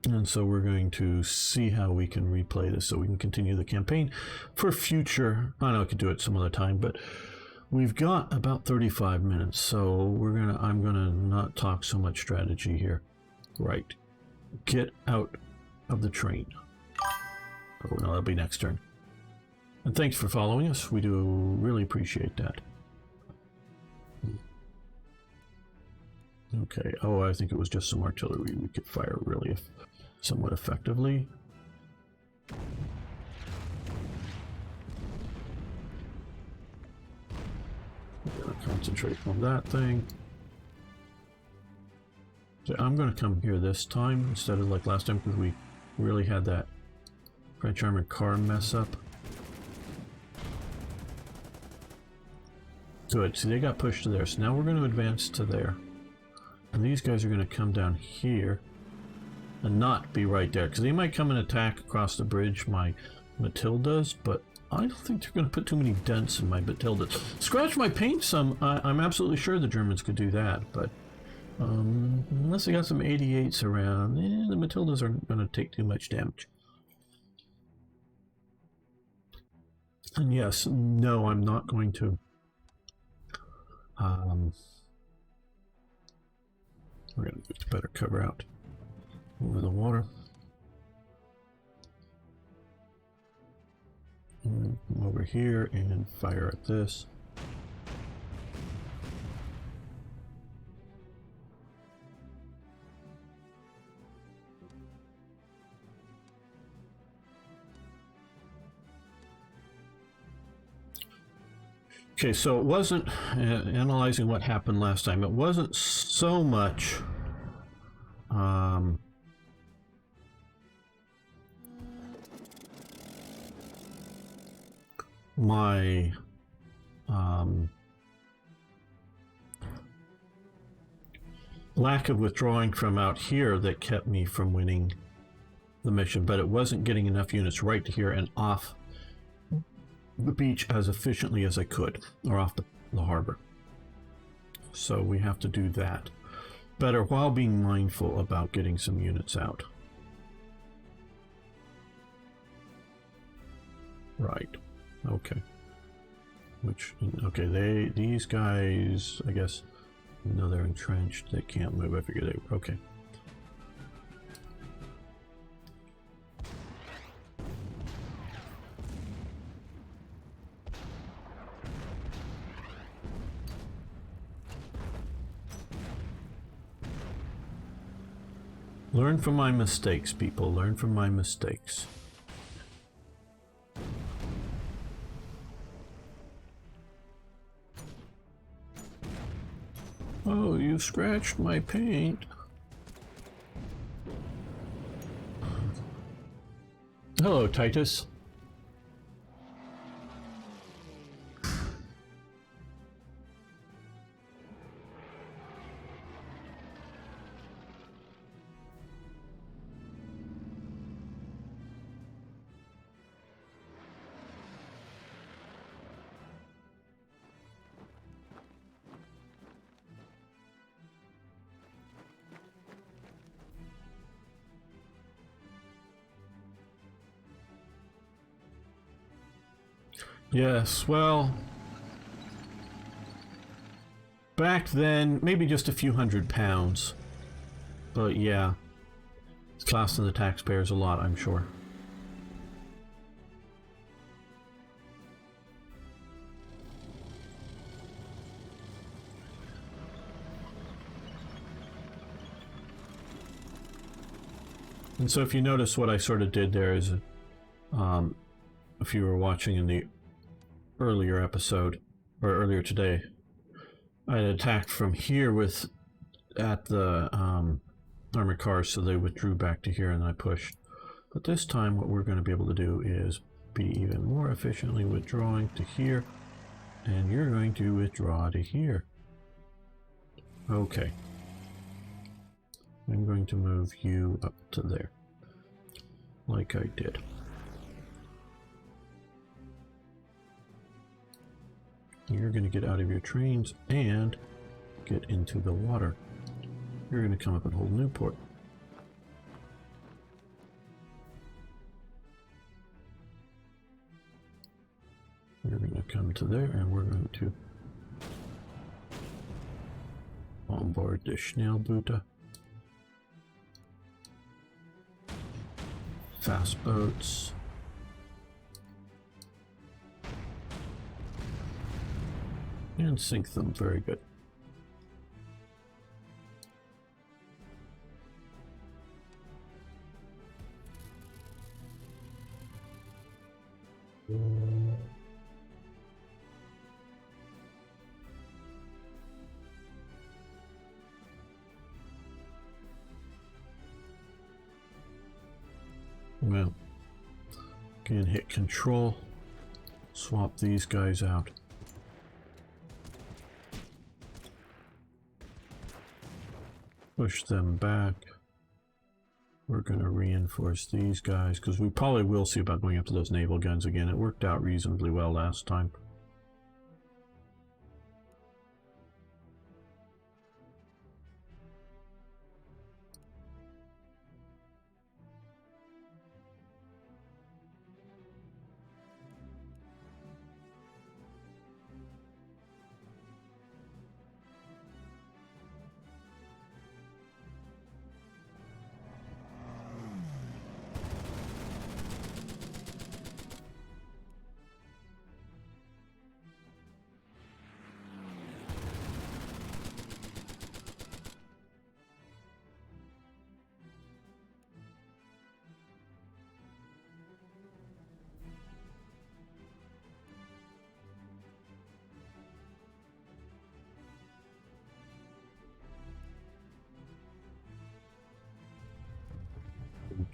And so we're going to see how we can replay this so we can continue the campaign for future. I know I could do it some other time, but we've got about 35 minutes, so I'm gonna not talk so much strategy here. Right. Get out of the train. Oh no, that'll be next turn. And thanks for following us. We do really appreciate that. Okay. Oh, I think it was just some artillery we could fire really somewhat effectively. I'm going to concentrate on that thing. So I'm going to come here this time instead of like last time because we really had that French armored car mess up. Good. See, they got pushed to there. So now we're going to advance to there. And these guys are going to come down here and not be right there. Because they might come and attack across the bridge, my Matildas, but I don't think they're going to put too many dents in my Matildas. Scratch my paint some. I'm absolutely sure the Germans could do that, but unless they got some 88s around, the Matildas aren't going to take too much damage. And yes, no, I'm not going to. We're going to better cover out over the water. And come over here and fire at this. Okay, so it wasn't, analyzing what happened last time, it wasn't so much my lack of withdrawing from out here that kept me from winning the mission, but it wasn't getting enough units right to here and off the beach as efficiently as I could, or off the harbor. So we have to do that better while being mindful about getting some units out. Right. Okay. Okay, these guys, I guess, no, they're entrenched, they can't move. I figured they were, okay. Learn from my mistakes, people. Learn from my mistakes. Oh, you scratched my paint. Hello, Titus. Yes, well, back then, maybe just a few £100, but yeah, it's costing the taxpayers a lot, I'm sure. And so if you notice what I sort of did there is, if you were watching in the earlier episode, or earlier today, I had attacked from here at the armored cars, so they withdrew back to here and I pushed. But this time what we're going to be able to do is be even more efficiently withdrawing to here, and you're going to withdraw to here. Okay. I'm going to move you up to there, like I did. You're going to get out of your trains and get into the water. You're going to come up and hold Newport. onto there, and we're going to onboard the Schnellboote. Fast boats. And sink them. Very good. Well, again, hit control, swap these guys out. Push them back. We're going to reinforce these guys because we probably will see about going up to those naval guns again. It worked out reasonably well last time.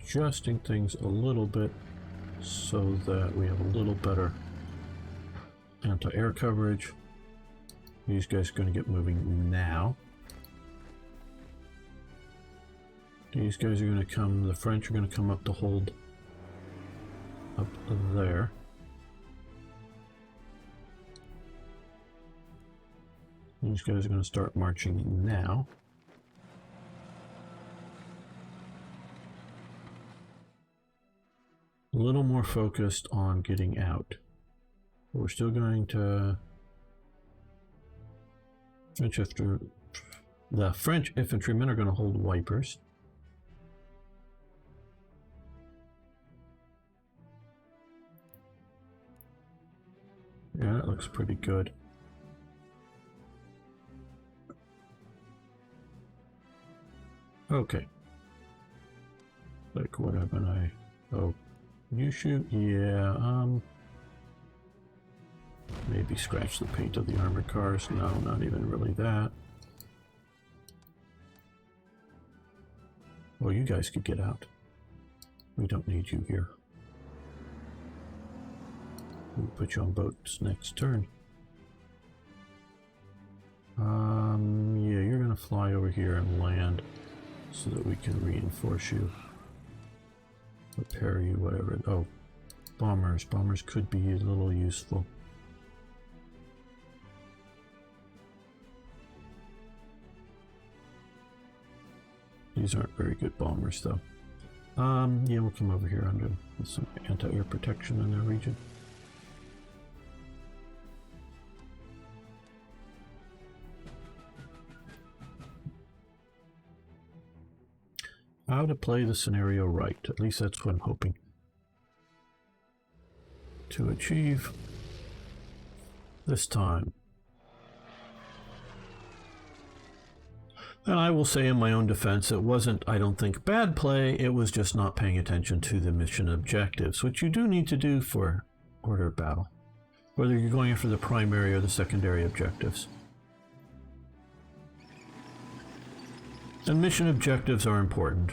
Adjusting things a little bit so that we have a little better anti-air coverage. These guys are going to get moving now. These guys are going to come, the French are going to come up to hold up there. These guys are going to start marching now. A little more focused on getting out. We're still going to the French infantrymen are going to hold wipers. Yeah, that looks pretty good. Okay. Like, what haven't I? Oh, you shoot? Yeah, maybe scratch the paint of the armored cars. No, not even really that. Well, you guys could get out. We don't need you here. We'll put you on boats next turn. Yeah, you're gonna fly over here and land so that we can reinforce you. Repair you, whatever. Oh, bombers. Bombers could be a little useful. These aren't very good bombers, though. Yeah, we'll come over here under with some anti-air protection in that region. How to play the scenario right. At least that's what I'm hoping to achieve this time. And I will say in my own defense, it wasn't, I don't think, bad play. It was just not paying attention to the mission objectives, which you do need to do for order of battle, whether you're going after the primary or the secondary objectives. And mission objectives are important,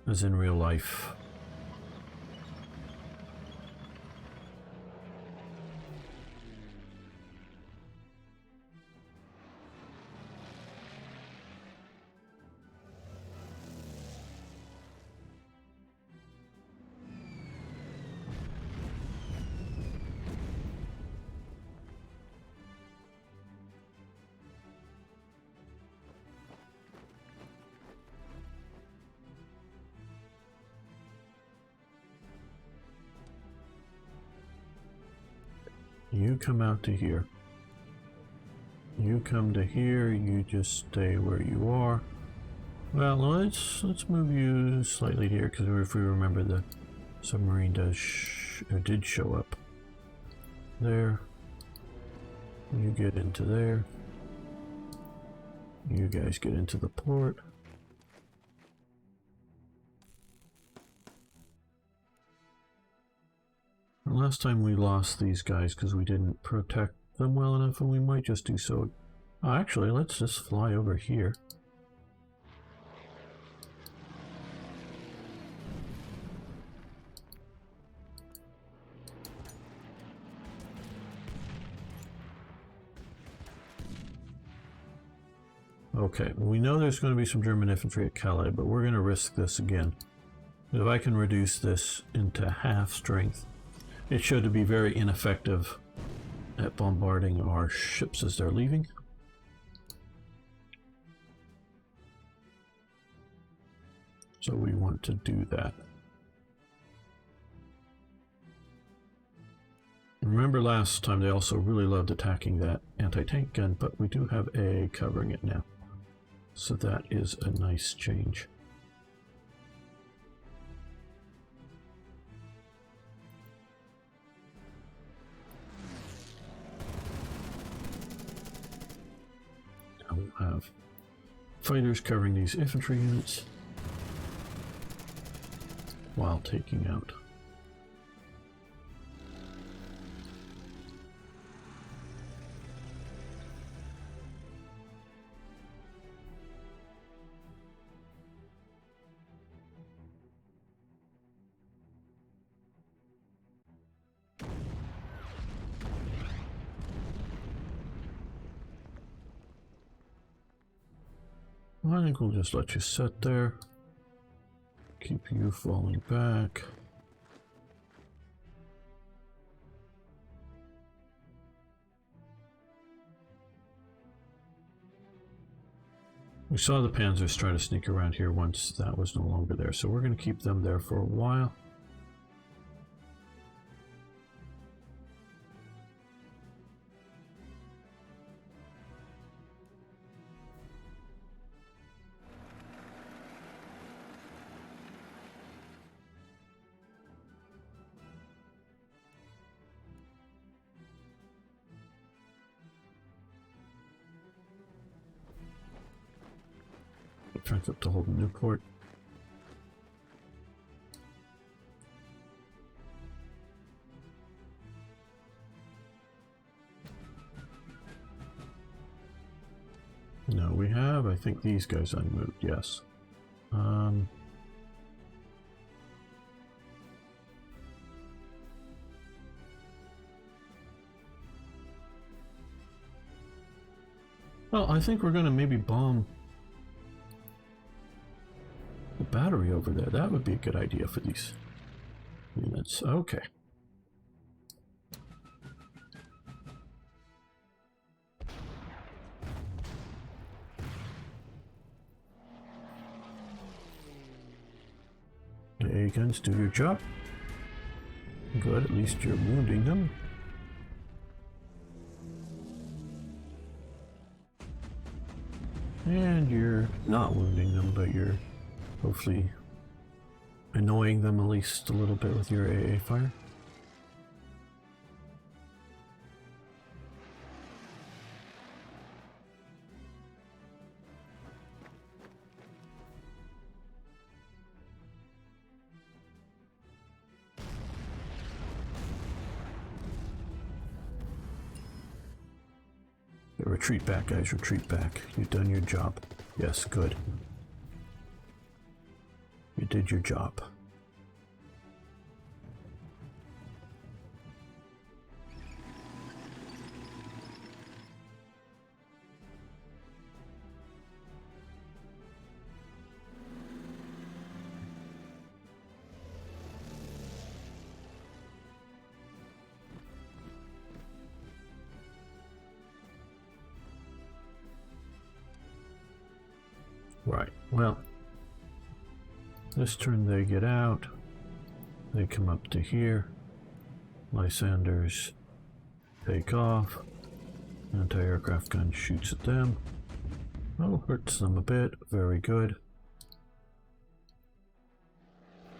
as in real life. You come out to here. You come to here. You just stay where you are. Well, let's move you slightly here, because if we remember, the submarine did show up there. You get into there. You guys get into the port. And last time we lost these guys because we didn't protect them well enough, and we might just do so. Actually, let's just fly over here. Okay, we know there's going to be some German infantry at Calais, but we're going to risk this again. If I can reduce this into half strength, it showed to be very ineffective at bombarding our ships as they're leaving. So we want to do that. Remember last time they also really loved attacking that anti-tank gun, but we do have A covering it now. So that is a nice change. Now we'll have fighters covering these infantry units while taking out. I think we'll just let you sit there. Keep you falling back. We saw the Panzers try to sneak around here once that was no longer there, so we're going to keep them there for a while. Trying to hold Newport. No, we have. I think these guys unmoved. Yes. Well, I think we're going to maybe bomb the battery over there. That would be a good idea for these units. Okay. The A guns do your job. Good, at least you're wounding them. And you're not wounding them, but you're hopefully annoying them at least a little bit with your AA fire. Retreat back, guys, retreat back. You've done your job. Yes, good. You did your job. Right, well, this turn they get out, they come up to here, Lysanders take off. Anti-aircraft gun shoots at them. Oh, hurts them a bit. Very good.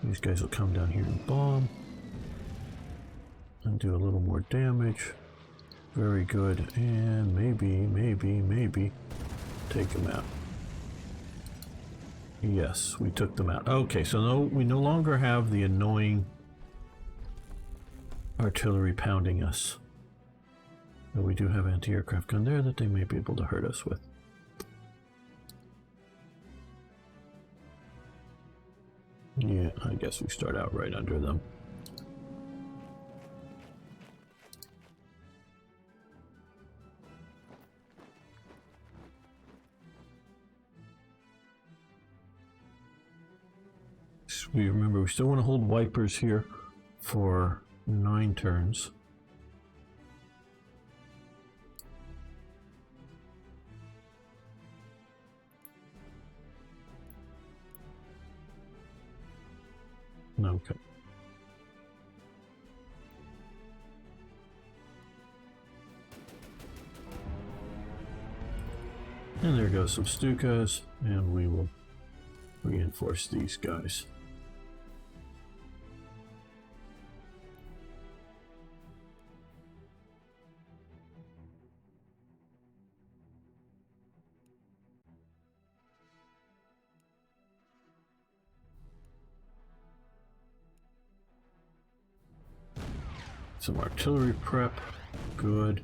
These guys will come down here and bomb. And do a little more damage. Very good. And maybe take them out. Yes, we took them out. Okay, so we no longer have the annoying artillery pounding us. But we do have anti-aircraft gun there that they may be able to hurt us with. Yeah, I guess we start out right under them. We remember we still want to hold wipers here for 9 turns. Okay. And there goes some Stukas, and we will reinforce these guys. Some artillery prep, good.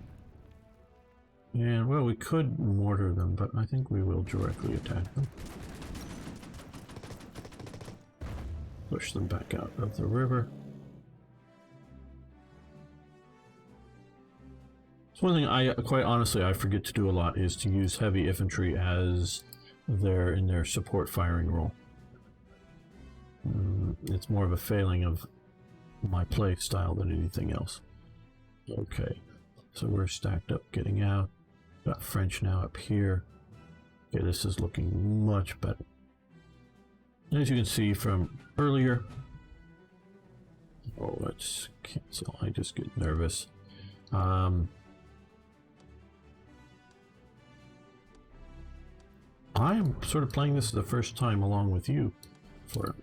And, well, we could mortar them, but I think we will directly attack them. Push them back out of the river. So one thing quite honestly, I forget to do a lot is to use heavy infantry as in their support firing role. It's more of a failing of my play style than anything else. Okay, so we're stacked up getting out. Got French now up here. Okay, this is looking much better. As you can see from earlier, oh, let's cancel. I just get nervous. I am sort of playing this the first time along with you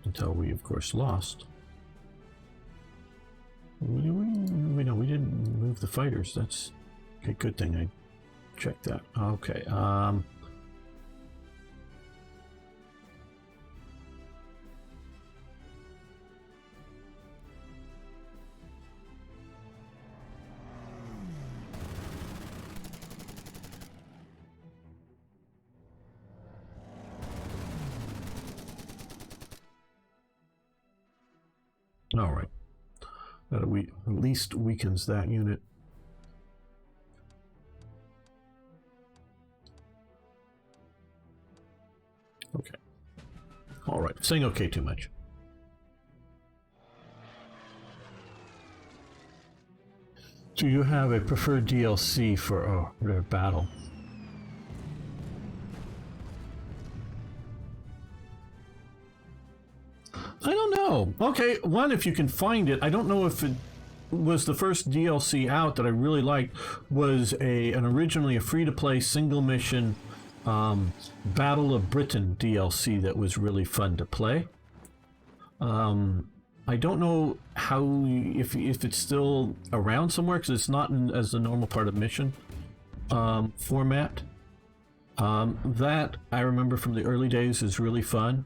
until we of course lost. We didn't move the fighters. That's okay. Good thing I checked that. Okay. All right. That at least weakens that unit. Okay. All right. Saying okay too much. Do you have a preferred DLC for their battle? I don't know. Okay, one, if you can find it. I don't know if it was the first DLC out that I really liked. Was originally a free-to-play single mission Battle of Britain DLC that was really fun to play. I don't know if it's still around somewhere because it's not as the normal part of mission format. That I remember from the early days is really fun.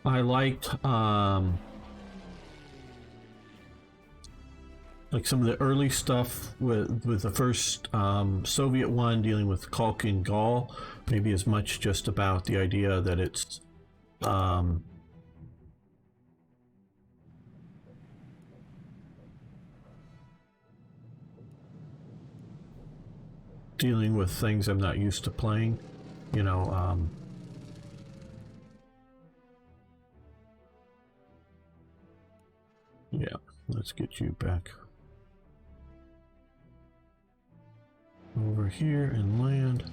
I liked like some of the early stuff with the first Soviet one dealing with Kalk and Gaul, maybe as much just about the idea that it's dealing with things I'm not used to playing, you know. Yeah, let's get you back over here and land.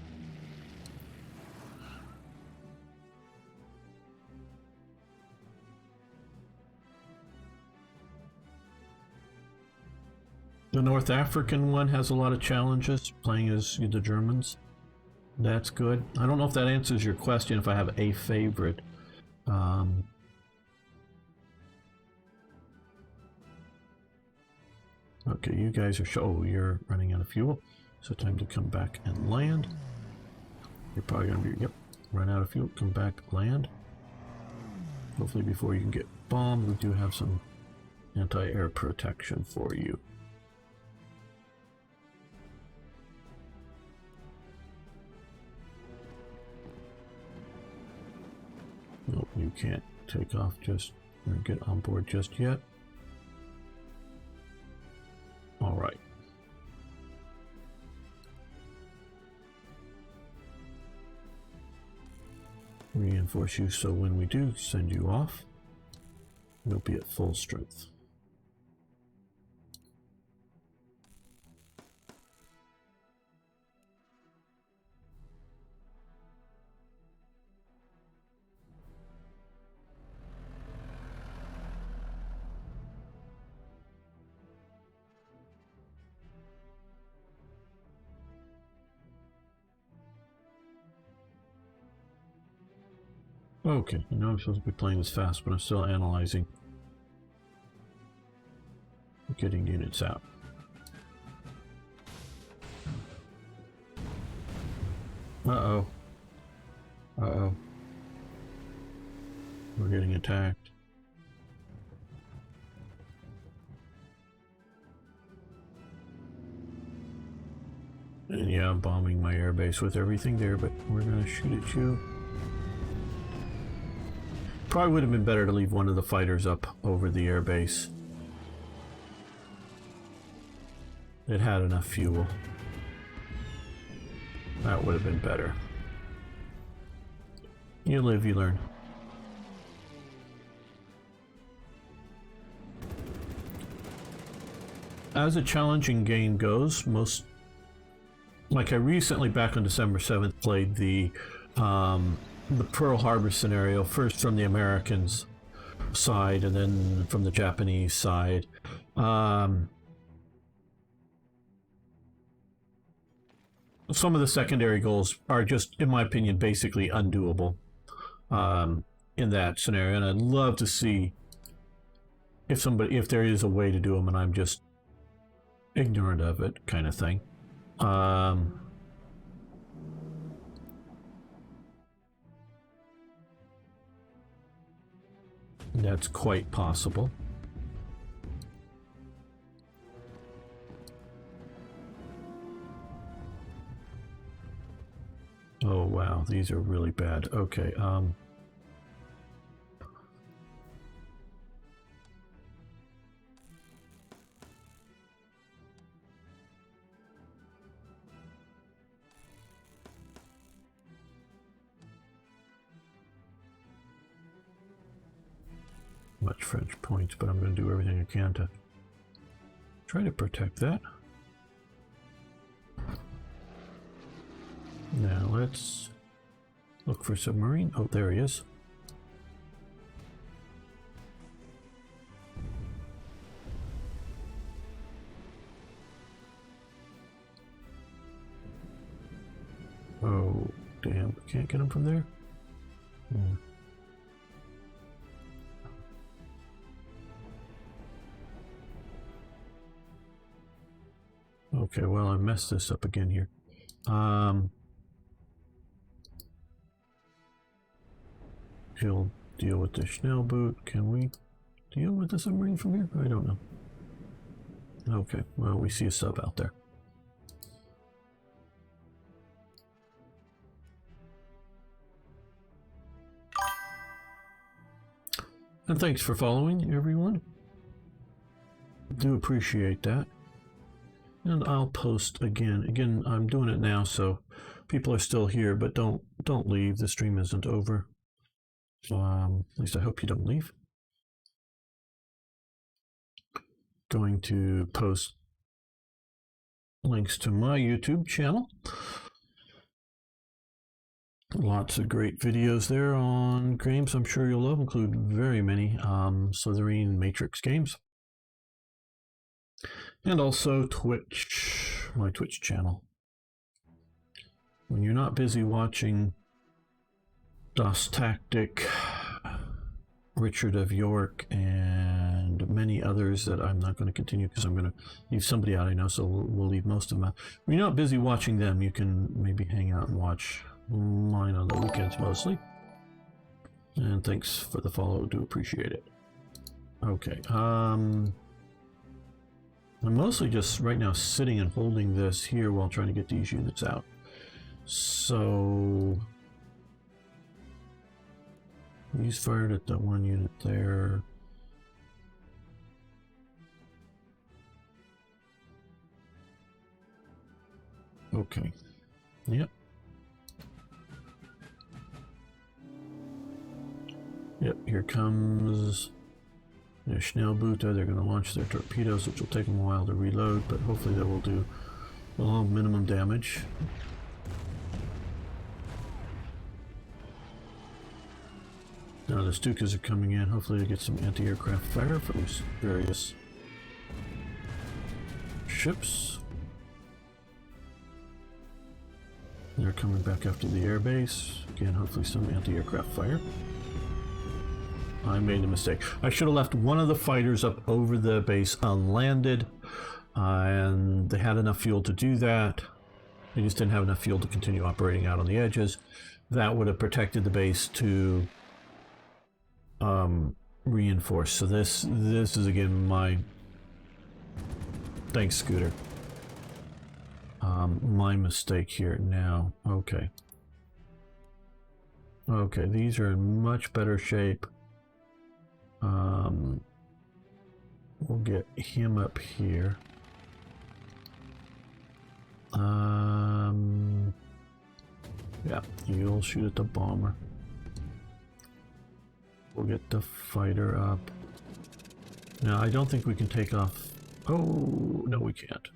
The North African one has a lot of challenges, playing as the Germans. That's good. I don't know if that answers your question, if I have a favorite. Okay, you guys are oh, you're running out of fuel, so time to come back and land. You're probably gonna be, yep, run out of fuel, come back, land. Hopefully before you can get bombed, we do have some anti-air protection for you. Nope, you can't take off just or get on board just yet. All right. Reinforce you so when we do send you off, you'll be at full strength. Okay, I know I'm supposed to be playing this fast, but I'm still analyzing. Getting units out. Uh-oh. Uh-oh. We're getting attacked. And yeah, I'm bombing my airbase with everything there, but we're gonna shoot at you. Probably would have been better to leave one of the fighters up over the airbase. It had enough fuel. That would have been better. You live, you learn. As a challenging game goes, like I recently, back on December 7th, played the Pearl Harbor scenario, first from the Americans side and then from the Japanese side. Some of the secondary goals are just, in my opinion, basically undoable in that scenario, and I'd love to see if there is a way to do them and I'm just ignorant of it, kind of thing. That's quite possible. Oh wow, these are really bad. Okay, much French points, but I'm going to do everything I can to try to protect that. Now let's look for submarine. Oh, there he is. Oh, damn. Can't get him from there? Hmm. Okay, well, I messed this up again here. He'll deal with the Schnellboot. Can we deal with the submarine from here? I don't know. Okay, well, we see a sub out there. And thanks for following, everyone. Do appreciate that. And I'll post again. Again, I'm doing it now, so people are still here, but don't leave. The stream isn't over. At least I hope you don't leave. Going to post links to my YouTube channel. Lots of great videos there on games I'm sure you'll love, include very many Slytherin Matrix games. And also Twitch, my Twitch channel. When you're not busy watching Das Tactic, Richard of York, and many others that I'm not going to continue because I'm going to leave somebody out I know, so we'll leave most of them out. When you're not busy watching them, you can maybe hang out and watch mine on the weekends mostly. And thanks for the follow, do appreciate it. Okay, I'm mostly just right now sitting and holding this here while trying to get these units out. So he's fired at that one unit there. Okay. Yep. Yep, here comes the Schnellbooter. They're going to launch their torpedoes, which will take them a while to reload, but hopefully they will do well, minimum damage. Now the Stukas are coming in. Hopefully they get some anti-aircraft fire from various ships. They're coming back after the airbase. Again, hopefully some anti-aircraft fire. I made a mistake. I should have left one of the fighters up over the base unlanded, and they had enough fuel to do that. They just didn't have enough fuel to continue operating out on the edges. That would have protected the base to reinforce. So this is again my thanks, Scooter. My mistake here now. Okay. Okay, these are in much better shape. We'll get him up here. Yeah, you'll shoot at the bomber. We'll get the fighter up. Now, I don't think we can take off. Oh, no, we can't.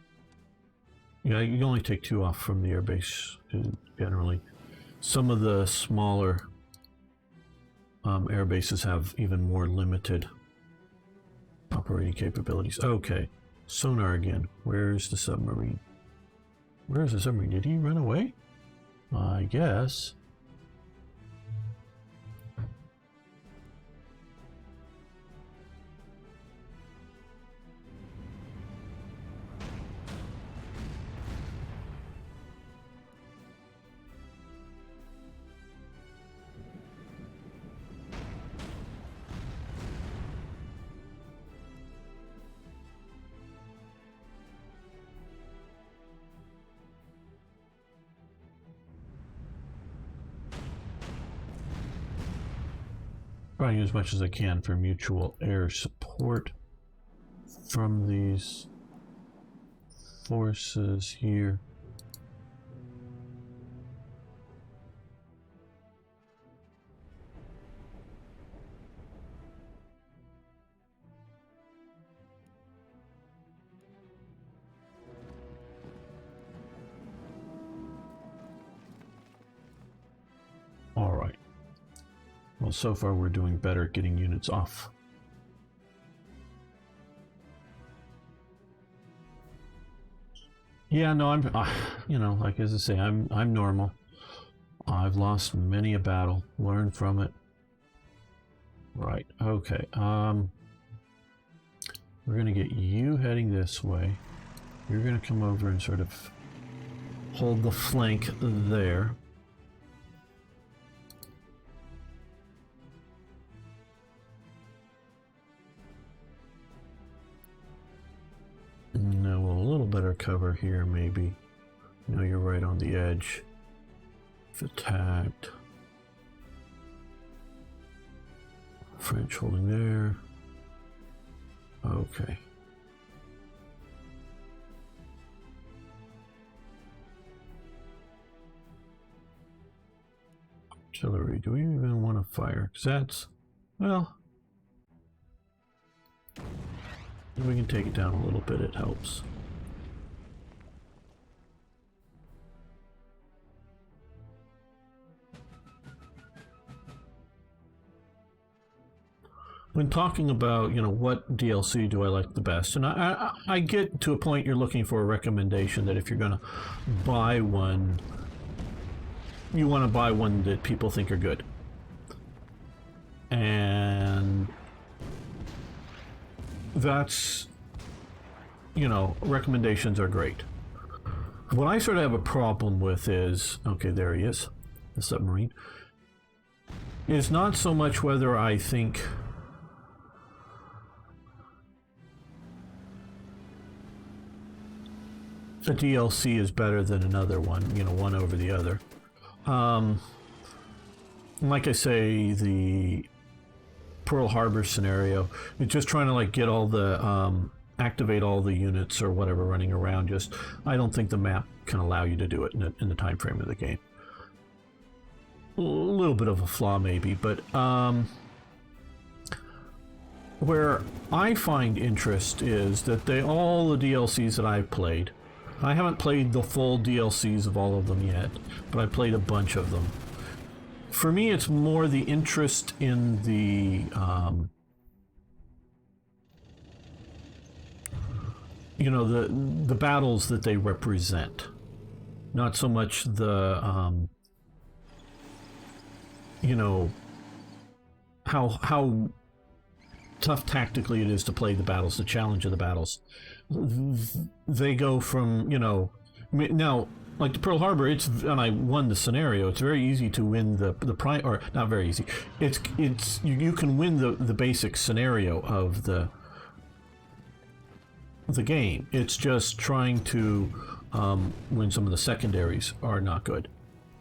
Yeah, you can only take 2 off from the airbase, generally. Some of the smaller air bases have even more limited operating capabilities. Okay, sonar again. Where's the submarine? Where's the submarine? Did he run away? I guess. Trying as much as I can for mutual air support from these forces here. All right. Well, so far we're doing better at getting units off. Yeah, no, I'm, you know, like as I say, I'm normal. I've lost many a battle, learned from it. Right, okay. We're gonna get you heading this way. You're gonna come over and sort of hold the flank there. No, well, a little better cover here, maybe. You know, you're right on the edge. If attacked. French holding there. Okay. Artillery, do we even want to fire? Because that's, well, if we can take it down a little bit, it helps. when talking about, what DLC do I like the best, and I get to a point you're looking for a recommendation that if you're going to buy one, you want to buy one that people think are good. And that's, recommendations are great. What I sort of have a problem with is, okay, there he is, the submarine, is not so much whether I think a DLC is better than another one, one over the other. Like I say, the Pearl Harbor scenario, it's just trying to get all the activate all the units or whatever running around. Just, I don't think the map can allow you to do it in the time frame of the game. A little bit of a flaw maybe, but where I find interest is that all the DLCs that I've played, I haven't played the full DLCs of all of them yet, but I played a bunch of them. For me, it's more the interest in the the battles that they represent, not so much the how tough tactically it is to play the battles, the challenge of the battles. They go from, now, like the Pearl Harbor, and I won the scenario. It's very easy to win the prime, or not very easy. You can win the basic scenario of the game. It's just trying to win some of the secondaries are not good.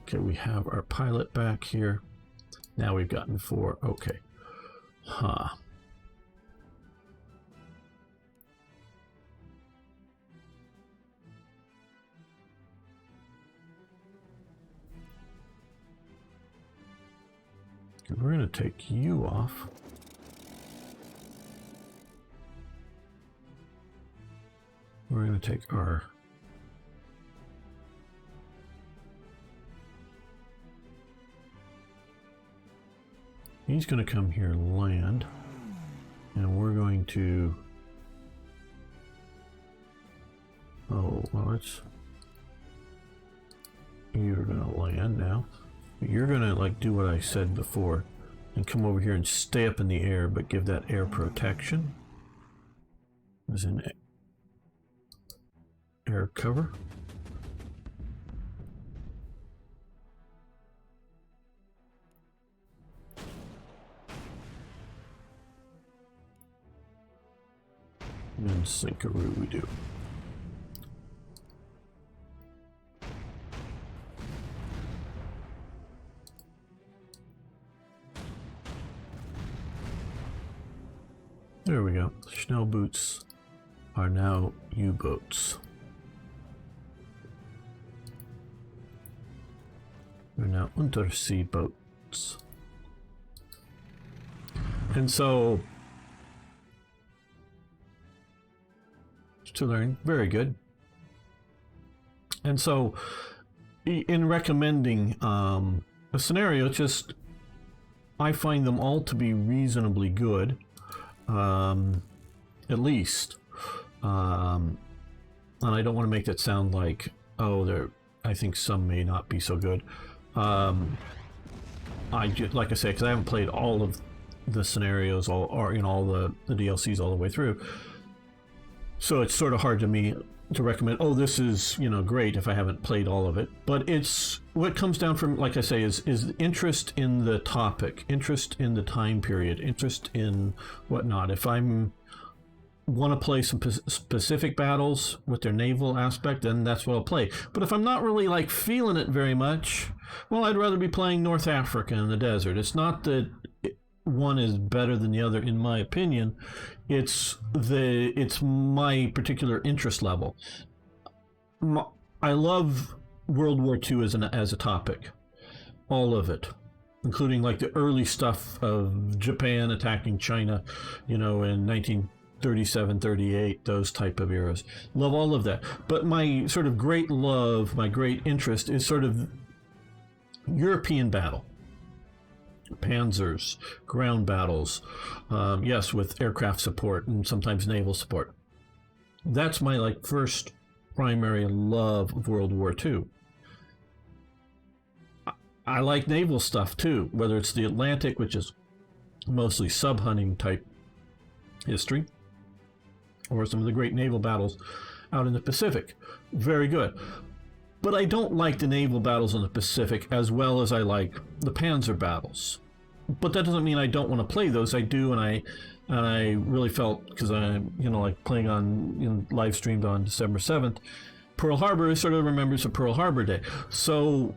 Okay, we have our pilot back here. Now we've gotten 4. Okay. Huh. We're going to take you off. We're going to take our... He's going to come here and land. And we're going to... Oh, well, you're going to land now. You're going to do what I said before and come over here and stay up in the air, but give that air protection. As in air cover. And then sinkaroo we do. There we go. Schnell boots are now U-boats. They're now undersea boats. And so, to learn, very good. And so, in recommending a scenario, just I find them all to be reasonably good. At least, and I don't want to make that sound like, I think some may not be so good. Like I say, because I haven't played all of the scenarios all the DLCs all the way through, so it's sort of hard to me to recommend, this is great if I haven't played all of it. But it's what comes down from, like I say, is interest in the topic, interest in the time period, interest in whatnot. If I'm want to play some specific battles with their naval aspect, then that's what I'll play. But if I'm not really feeling it very much, well, I'd rather be playing North Africa in the desert. It's not that one is better than the other, in my opinion. It's my particular interest level. I love World War II as a topic, all of it, including the early stuff of Japan attacking China, in 1937, 38, those type of eras. Love all of that. But my sort of great love, my great interest is sort of European battle. panzers, ground battles, yes, with aircraft support and sometimes naval support. That's my like first primary love of World War II. I like naval stuff too, whether it's the Atlantic, which is mostly sub-hunting type history, or some of the great naval battles out in the Pacific. Very good. But I don't like the naval battles in the Pacific as well as I like the panzer battles. But that doesn't mean I don't want to play those. I do, and I really felt, because I, like playing on, live streamed on December 7th, Pearl Harbor sort of remembers a Pearl Harbor Day. So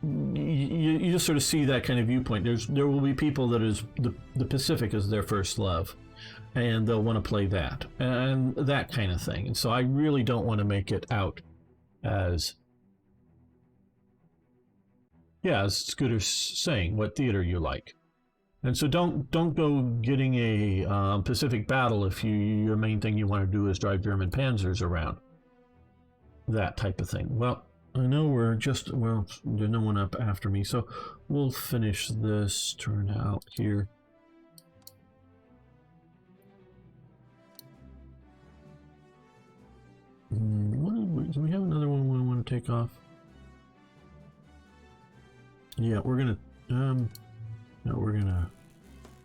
you just sort of see that kind of viewpoint. There will be people that is the Pacific is their first love, and they'll want to play that and that kind of thing. And so I really don't want to make it out as Scooter's saying what theater you like. And so don't go getting a Pacific battle if your main thing you want to do is drive German panzers around. That type of thing. Well, I know there's no one up after me, so we'll finish this turn out here. Do we have another one we want to take off? Yeah, we're gonna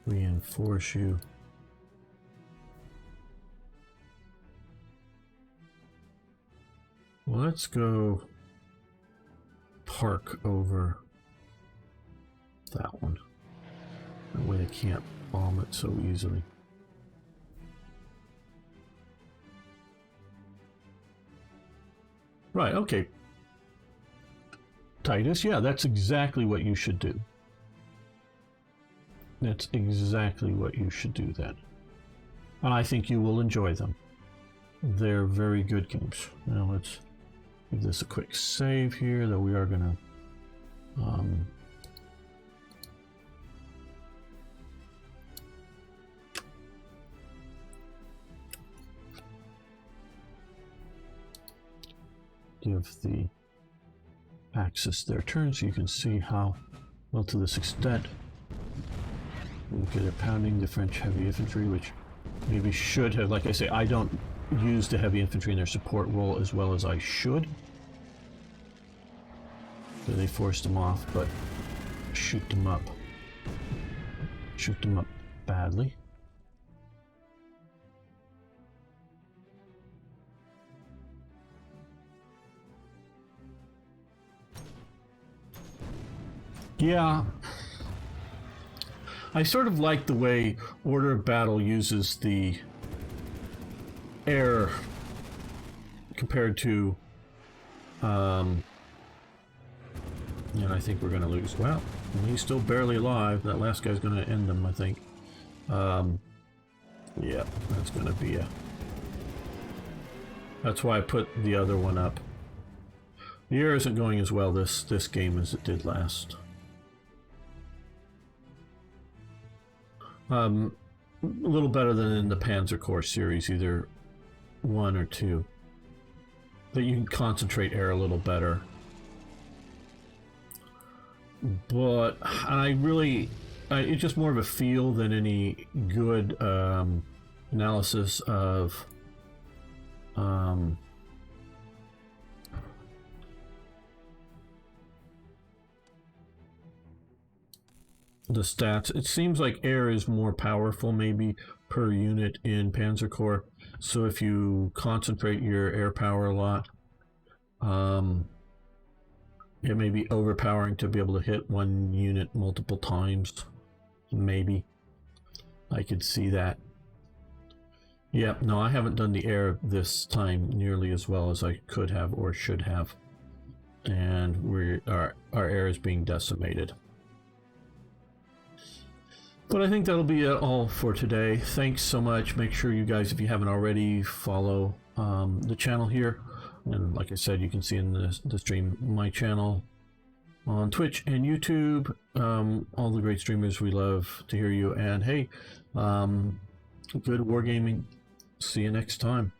reinforce you. Well, let's go park over that one. That way they can't bomb it so easily. Right, okay. Titus, yeah, that's exactly what you should do. That's exactly what you should do then. And I think you will enjoy them. They're very good games. Now let's give this a quick save here, that we are going to give the axis their turn, so you can see how well to this extent they're pounding the French heavy infantry, which maybe should have, like I say, I don't use the heavy infantry in their support role as well as I should. So they forced them off, but shoot them up. Shoot them up badly. Yeah, I sort of like the way Order of Battle uses the air compared to, I think we're going to lose. Well, he's still barely alive. That last guy's going to end him, I think. Yeah, that's going to be that's why I put the other one up. The air isn't going as well this game as it did last. A little better than in the Panzer Corps series, either 1 or 2. That you can concentrate air a little better. But it's just more of a feel than any good analysis of the stats. It seems like air is more powerful maybe per unit in Panzer Corps, so if you concentrate your air power a lot, it may be overpowering to be able to hit one unit multiple times. Maybe I could see that. Yeah, no, I haven't done the air this time nearly as well as I could have or should have, and our air is being decimated. But I think that'll be all for today. Thanks so much. Make sure you guys, if you haven't already, follow the channel here. And like I said, you can see in the stream my channel on Twitch and YouTube. All the great streamers, we love to hear you. And hey, good wargaming. See you next time.